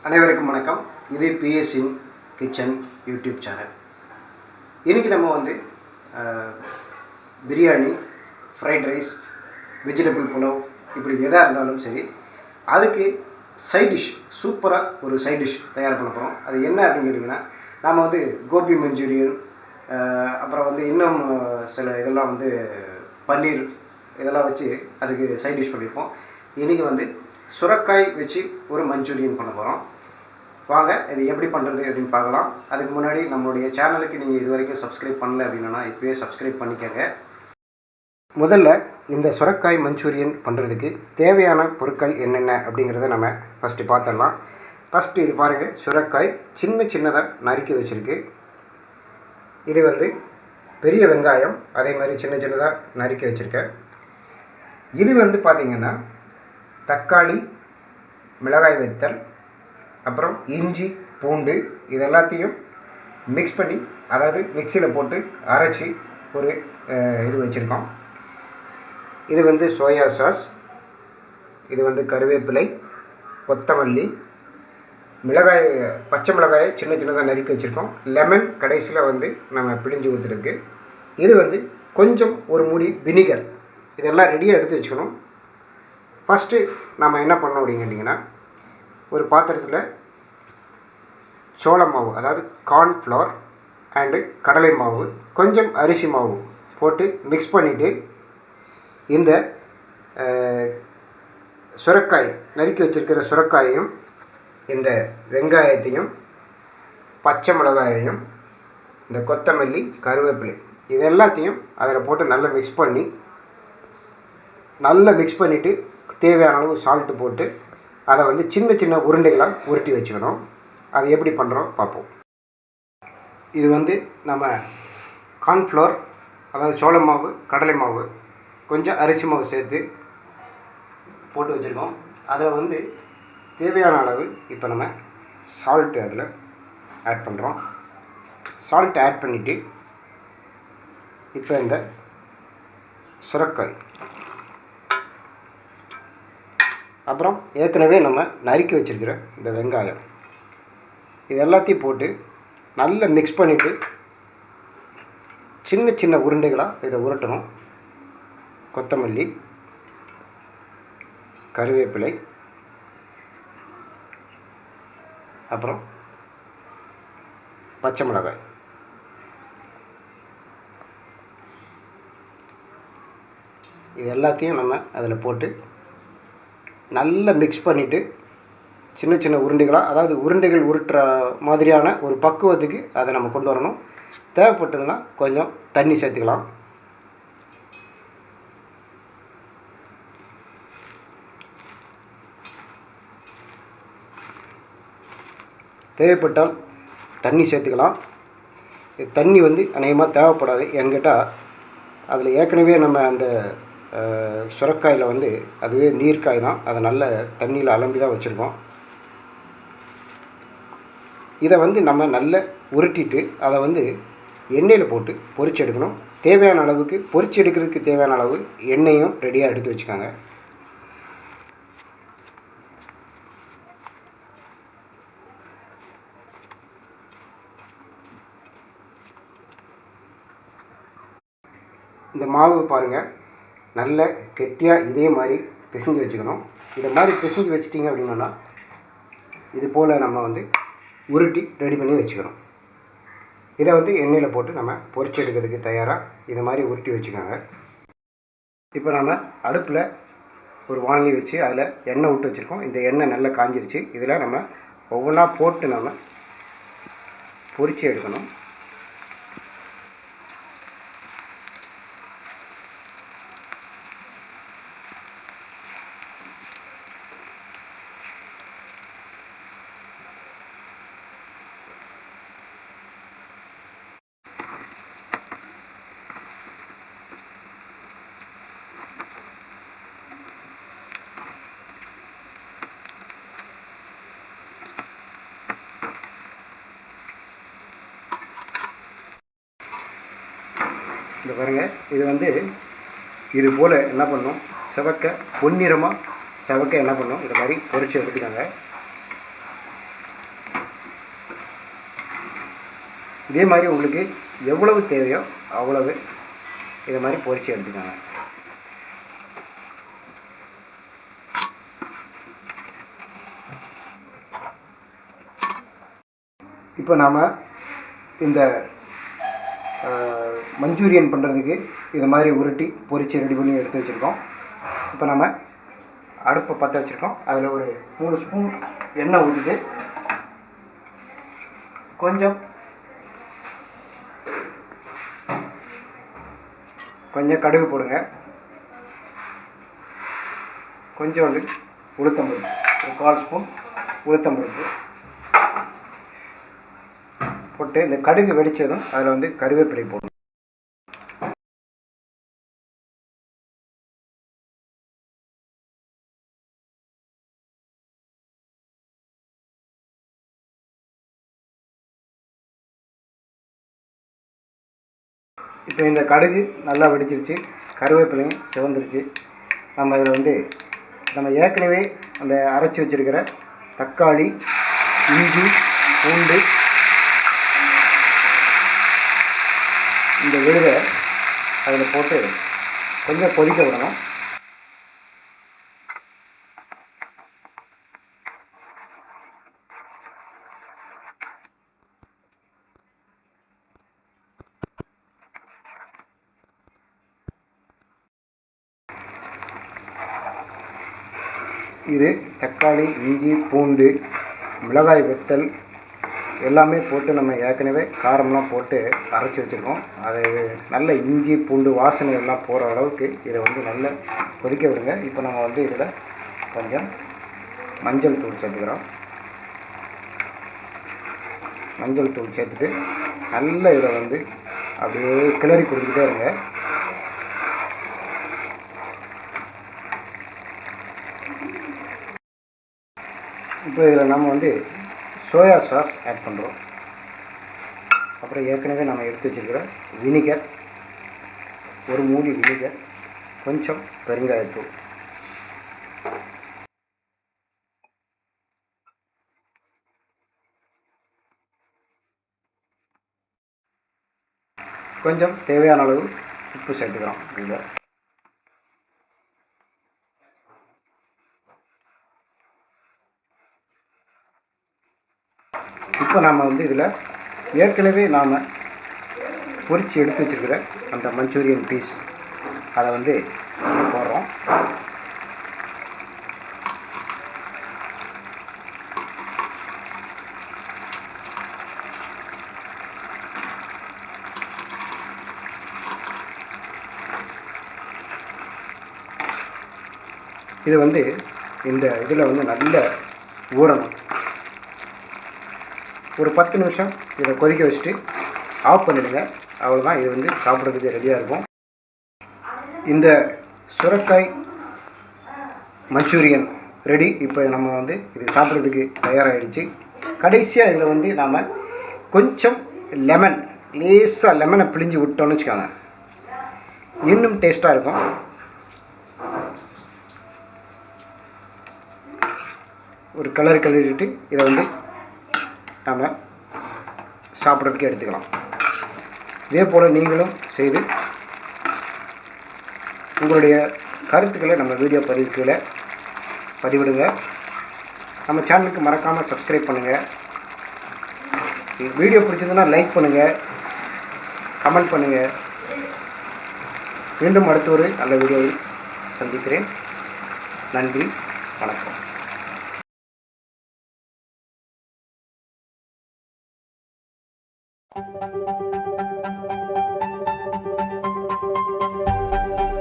அனைவருக்கும் வணக்கம். இது பிஎஸ் இன் கிச்சன் யூடியூப் சேனல். இன்றைக்கி நம்ம வந்து biryani, fried rice, vegetable pulao இப்படி எதாக இருந்தாலும் சரி, அதுக்கு சைட் டிஷ் சூப்பராக ஒரு சைட் டிஷ் தயார் பண்ண போகிறோம். அது என்ன அப்படின்னு கேட்டிங்கன்னா, நாம் வந்து கோபி மஞ்சூரியன், அப்புறம் வந்து இன்னும் சில இதெல்லாம் வந்து பன்னீர் இதெல்லாம் வச்சு அதுக்கு சைட் டிஷ் பண்ணியிருப்போம். இன்றைக்கி வந்து சுரக்காய் வச்சு ஒரு மஞ்சூரியன் பண்ண போகிறோம். வாங்க இது எப்படி பண்ணுறது அப்படின்னு பார்க்கலாம். அதுக்கு முன்னாடி நம்மளுடைய சேனலுக்கு நீங்கள் இது வரைக்கும் சப்ஸ்கிரைப் பண்ணல அப்படின்னா இப்போயே சப்ஸ்கிரைப் பண்ணிக்கங்க. முதல்ல இந்த சுரக்காய் மஞ்சூரியன் பண்ணுறதுக்கு தேவையான பொருட்கள் என்னென்ன அப்படிங்கிறத நம்ம ஃபஸ்ட்டு பார்த்துடலாம். ஃபஸ்ட்டு இது பாருங்கள், சுரக்காய் சின்னதாக நறுக்கி வச்சுருக்கு. இது வந்து பெரிய வெங்காயம் அதே மாதிரி சின்னதாக நறுக்கி வச்சுருக்கேன். இது வந்து பார்த்திங்கன்னா தக்காளி, மிளகாய் வத்தல், அப்புறம் இஞ்சி, பூண்டு இது எல்லாத்தையும் மிக்ஸ் பண்ணி, அதாவது மிக்சியில் போட்டு அரைச்சி ஒரு இது வச்சுருக்கோம். இது வந்து சோயா சாஸ், இது வந்து கருவேப்பிலை, கொத்தமல்லி, மிளகாய், பச்சை மிளகாயை சின்னதாக நறுக்கி வச்சுருக்கோம். லெமன் கடைசியில் வந்து நம்ம பிழிஞ்சு ஊற்றுறதுக்கு. இது வந்து கொஞ்சம் ஒரு மூடி வினிகர். இதெல்லாம் ரெடியாக எடுத்து வச்சுக்கணும். ஃபஸ்ட்டு நம்ம என்ன பண்ணோம் அப்படின்னு கேட்டிங்கன்னா, ஒரு பாத்திரத்தில் சோள மாவு, அதாவது கார்ன்ஃப்ளவர் அண்டு கடலை மாவு, கொஞ்சம் அரிசி மாவு போட்டு மிக்ஸ் பண்ணிவிட்டு, இந்த சுரக்காய் நறுக்கி வச்சுருக்கிற சுரக்காயையும், இந்த வெங்காயத்தையும், பச்சை மிளகாயையும், இந்த கொத்தமல்லி, கருவேப்பிலை இது எல்லாத்தையும் அதில் போட்டு நல்லா மிக்ஸ் பண்ணிவிட்டு தேவையான அளவு சால்ட்டு போட்டு அதை வந்து சின்ன உருண்டைகளாக உருட்டி வச்சுக்கணும். அது எப்படி பண்ணுறோம் பார்ப்போம். இது வந்து நம்ம கார்ன்ஃப்ளவர், அதாவது சோள மாவு, கடலை மாவு, கொஞ்சம் அரிசி மாவு சேர்த்து போட்டு வச்சுருக்கோம். அதை வந்து தேவையான அளவு இப்போ நம்ம சால்ட்டு அதில் ஆட் பண்ணுறோம். சால்ட் ஆட் பண்ணிவிட்டு இப்போ இந்த சுரக்காய், அப்புறம் ஏற்கனவே நம்ம நறுக்கி வச்சுருக்கிற இந்த வெங்காயம் இது எல்லாத்தையும் போட்டு நல்லா மிக்ஸ் பண்ணிவிட்டு சின்ன உருண்டைகளாக இதை உருட்டணும். கொத்தமல்லி, கருவேப்பிலை, அப்புறம் பச்சை மிளகாய் இது எல்லாத்தையும் நம்ம அதில் போட்டு நல்லா மிக்ஸ் பண்ணிவிட்டு சின்ன உருண்டைகளாக, அதாவது உருண்டைகள் உருட்டுற மாதிரியான ஒரு பக்குவத்துக்கு அதை நம்ம கொண்டு வரணும். தேவைப்பட்டதுன்னா கொஞ்சம் தண்ணி சேர்த்துக்கலாம். தேவைப்பட்டால் தண்ணி சேர்த்துக்கலாம். தண்ணி வந்து அநேகமாக தேவைப்படாது. ஏன்னு கேட்டால் அதில் ஏற்கனவே நம்ம அந்த சுரக்காயில் வந்து அதுவே நீர்க்காய் தான், அதை நல்ல தண்ணியில் அலம்பி தான் வச்சுருக்கோம். இதை வந்து நம்ம நல்லா உருட்டிட்டு அதை வந்து எண்ணெயில் போட்டு பொரிச்சு எடுக்கணும். தேவையான அளவுக்கு பொரிச்சு எடுக்கிறதுக்கு தேவையான அளவு எண்ணெயும் ரெடியாக எடுத்து வச்சுக்கோங்க. இந்த மாவு பாருங்கள், நல்ல கெட்டியாக இதே மாதிரி பிசைஞ்சு வச்சுக்கணும். இதை மாதிரி பிசைஞ்சு வச்சிட்டிங்க அப்படின்னா இது போல் நம்ம வந்து உருட்டி ரெடி பண்ணி வச்சுக்கணும். இதை வந்து எண்ணெயில் போட்டு நம்ம பொரிச்சு எடுக்கிறதுக்கு தயாராக இது மாதிரி உருட்டி வச்சுக்கோங்க. இப்போ நம்ம அடுப்பில் ஒரு வானலி வச்சு அதில் எண்ணெய் விட்டு வச்சுருக்கோம். இந்த எண்ணெய் நல்லா காஞ்சிருச்சு. இதில் நம்ம ஒவ்வொன்றா போட்டு நம்ம பொரிச்சு எடுக்கணும். இந்த பாருங்கள், இது வந்து இது போல் என்ன பண்ணும், செவக்க பொன்னிறமாக செவக்க என்ன பண்ணும், இந்த மாதிரி பொரிச்சு எடுத்துக்கோங்க. இதே மாதிரி உங்களுக்கு எவ்வளவு தேவையோ அவ்வளவு இதை மாதிரி பொரிச்சு எடுத்துக்கோங்க. இப்போ நாம் இந்த மஞ்சூரியன் பண்ணுறதுக்கு இது மாதிரி உருட்டி பொரிச்சு ரெடி பண்ணி எடுத்து வச்சுருக்கோம். இப்போ நம்ம அடுப்பை பற்ற வச்சுருக்கோம். அதில் ஒரு 3 ஸ்பூன் எண்ணெய் ஊற்றிட்டு கொஞ்சம் கடுகு போடுங்க. கொஞ்சோண்டு உளுத்தம்பருப்பு, ஒரு 1/4 ஸ்பூன் உளுத்தம்பருப்பு போட்டு இந்த கடுகு வெடித்ததும் அதில் வந்து கருவேப்பிலை போடணும். இப்போ இந்த கடுகு நல்லா வெடிச்சிருச்சு, கருவேப்பிலையும் சிவந்துருச்சு. நம்ம இதில் வந்து நம்ம ஏற்கனவே அந்த அரைச்சி வச்சுருக்கிற தக்காளி, இஞ்சி, பூண்டு, இந்த விழுதை அதில் போட்டு கொஞ்சம் கொதிக்க விடணும். இது தக்காளி, இஞ்சி, பூண்டு, மிளகாய் வத்தல் எல்லாமே போட்டு நம்ம ஏற்கனவே காரம்லாம் போட்டு அரைச்சி வச்சுருக்கோம். அது நல்ல இஞ்சி பூண்டு வாசனை எல்லாம் போகிற அளவுக்கு இதை வந்து நல்லா கொதிக்க விடுங்க. இப்போ நம்ம வந்து இதில் கொஞ்சம் மஞ்சள் தூள் சேர்த்துக்கிறோம். மஞ்சள் தூள் சேர்த்துட்டு நல்லா இதை வந்து அப்படியே கிளறி கொடுத்துட்டே இருங்க. இப்போ இதில் நம்ம வந்து சோயா சாஸ் ஆட் பண்ணுறோம். அப்புறம் ஏற்கனவே நம்ம எடுத்து வச்சுருக்கிற வினிகர், ஒரு மூடி வினிகர், கொஞ்சம் பெருங்காயத்தூள், கொஞ்சம் தேவையான அளவு உப்பு சேர்த்துக்கிறோம். இதில் இப்போ நாம் வந்து இதில் ஏற்கனவே நாம் பொரித்து எடுத்து வச்சுருக்கிற அந்த மஞ்சூரியன் பீஸ் அதை வந்து போடுறோம். இது வந்து இந்த இதில் வந்து நல்ல ஊறணும். ஒரு 10 நிமிஷம் இதை கொதிக்க வச்சுட்டு ஆஃப் பண்ணிடுங்க. அவ்வளோதான், இது வந்து சாப்பிட்றதுக்கு ரெடியாக இருக்கும். இந்த சுரைக்காய் மஞ்சூரியன் ரெடி. இப்போ நம்ம வந்து இது சாப்பிட்றதுக்கு தயாராகிடுச்சு. கடைசியாக இதில் வந்து நாம் கொஞ்சம் லெமன், லேசாக லெமனை பிழிஞ்சு விட்டோம்னு வச்சுக்கோங்க, இன்னும் டேஸ்ட்டாக இருக்கும். ஒரு கிளறிட்டு இதை வந்து நாம் சாப்பிட்றதுக்கு எடுத்துக்கலாம். இதே போல் நீங்களும் செய்து உங்களுடைய கருத்துக்களை நம்ம வீடியோ பதிவுகளை பதிவிடுங்க. நம்ம சேனலுக்கு மறக்காமல் சப்ஸ்கிரைப் பண்ணுங்கள். வீடியோ பிடிச்சதுன்னா லைக் பண்ணுங்கள், கமெண்ட் பண்ணுங்கள். மீண்டும் அடுத்த ஒரு நல்ல வீடியோவில் சந்திக்கிறேன். நன்றி, வணக்கம். Thank you.